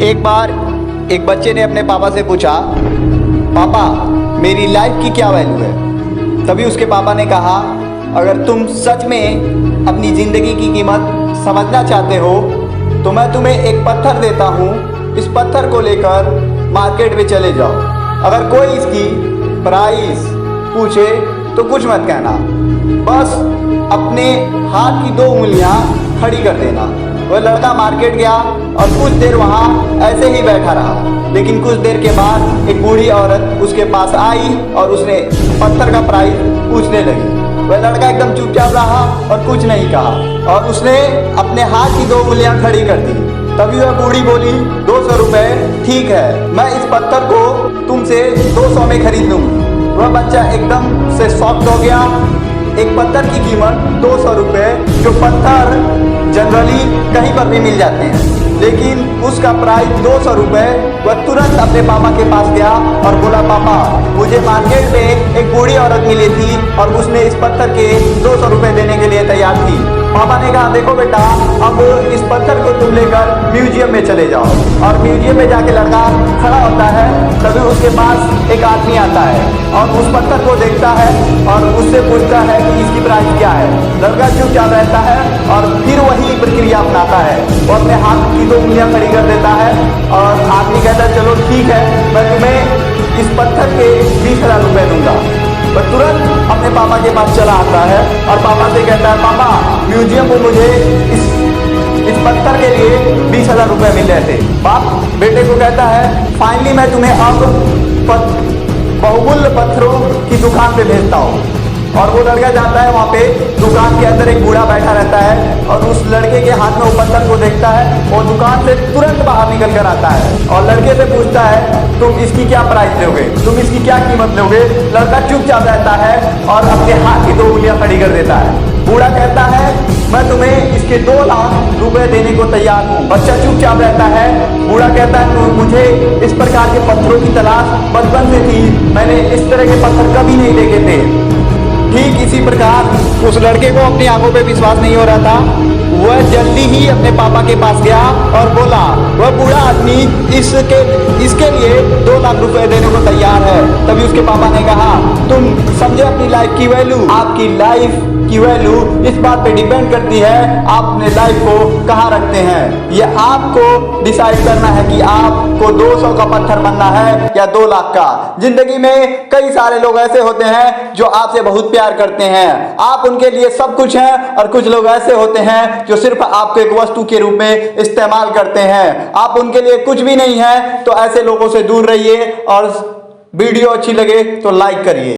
एक बार एक बच्चे ने अपने पापा से पूछा, पापा मेरी लाइफ की क्या वैल्यू है। तभी उसके पापा ने कहा, अगर तुम सच में अपनी ज़िंदगी की कीमत समझना चाहते हो तो मैं तुम्हें एक पत्थर देता हूँ। इस पत्थर को लेकर मार्केट में चले जाओ। अगर कोई इसकी प्राइस पूछे तो कुछ मत कहना, बस अपने हाथ की 2 उंगलियां खड़ी कर देना। वह लड़का मार्केट गया और कुछ देर वहाँ ऐसे ही बैठा रहा। लेकिन कुछ देर के बाद एक बूढ़ी औरत उसके पास आई और उसने पत्थर का प्राइस पूछने लगी। वह लड़का एकदम चुपचाप रहा और कुछ नहीं कहा और उसने अपने हाथ की 2 उंगलियां खड़ी कर दी। तभी वह बूढ़ी बोली, 200 रुपये ठीक है, मैं इस पत्थर को तुमसे 200 में खरीद लूँगी। वह बच्चा एकदम से शॉक्ड हो गया। एक पत्थर की कीमत 200 रुपये, जो पत्थर जनरली कहीं पर भी मिल जाते हैं, लेकिन उसका प्राइस 200 रुपये। वह तुरंत अपने पापा के पास गया और बोला, पापा मुझे मार्केट में एक बूढ़ी औरत मिली थी और उसने इस पत्थर के 200 रुपये देने के लिए तैयार थी। पापा ने कहा, देखो बेटा, अब इस पत्थर को तुम लेकर म्यूजियम में चले जाओ। और म्यूजियम में जाके लड़का खड़ा होता है। तभी उसके पास एक आदमी आता है और उस पत्थर को देखता है और उससे पूछता है कि इसकी प्राइस क्या है। लड़का चुपचाप रहता है और फिर वही प्रक्रिया अपनाता है। वो अपने हाथ की 2 उंगलियां खड़ी कर देता है और आदमी कहता है, चलो ठीक है, मैं तुम्हें इस पत्थर के 20,000 रुपये दूंगा। वह तुरंत अपने पापा के पास चला आता है और पापा से कहता है, पापा म्यूजियम में मुझे इस पत्थर के लिए 20,000 रुपये मिल रहे थे। बाप बेटे को कहता है, फाइनली मैं तुम्हें अब बहुमूल्य पत्थरों की दुकान पे भेजता हूँ। और वो लड़का जाता है, वहाँ पे दुकान के अंदर एक बूढ़ा बैठा रहता है और उस लड़के के हाथ में वो पत्थर को देखता है और दुकान से तुरंत बाहर निकल कर आता है और लड़के से पूछता है, तुम इसकी क्या प्राइस लोगे, तुम इसकी क्या कीमत लोगे। लड़का चुपचाप रहता है और अपने हाथ की 2 उंगलियां खड़ी कर देता है। बूढ़ा कहता है, मैं तुम्हें इसके 2 लाख रुपए देने को तैयार हूँ। बच्चा चुपचाप रहता है। बूढ़ा कहता है, मुझे इस प्रकार के पत्थरों की तलाश बचपन से थी, मैंने इस तरह के पत्थर कभी नहीं देखे थे। ठीक इसी प्रकार उस लड़के को अपनी आंखों पे विश्वास नहीं हो रहा था। वह जल्दी ही अपने पापा के पास गया और बोला, वह बूढ़ा आदमी इसके लिए 2 लाख रुपए देने को तैयार है। तभी उसके पापा ने कहा, तुम समझे अपनी लाइफ की वैल्यू। आपकी लाइफ की वैल्यू इस बात पे डिपेंड करती है आप अपने लाइफ को कहाँ रखते हैं। यह आपको डिसाइड करना है कि आपको 200 का पत्थर बनना है या 2 लाख का। जिंदगी में कई सारे लोग ऐसे होते हैं जो आपसे बहुत प्यार करते हैं, आप उनके लिए सब कुछ हैं, और कुछ लोग ऐसे होते हैं जो सिर्फ आपको एक वस्तु के रूप में इस्तेमाल करते हैं। आप उनके लिए कुछ भी नहीं है। तो ऐसे लोगों से दूर रहिए और वीडियो अच्छी लगे तो लाइक करिए।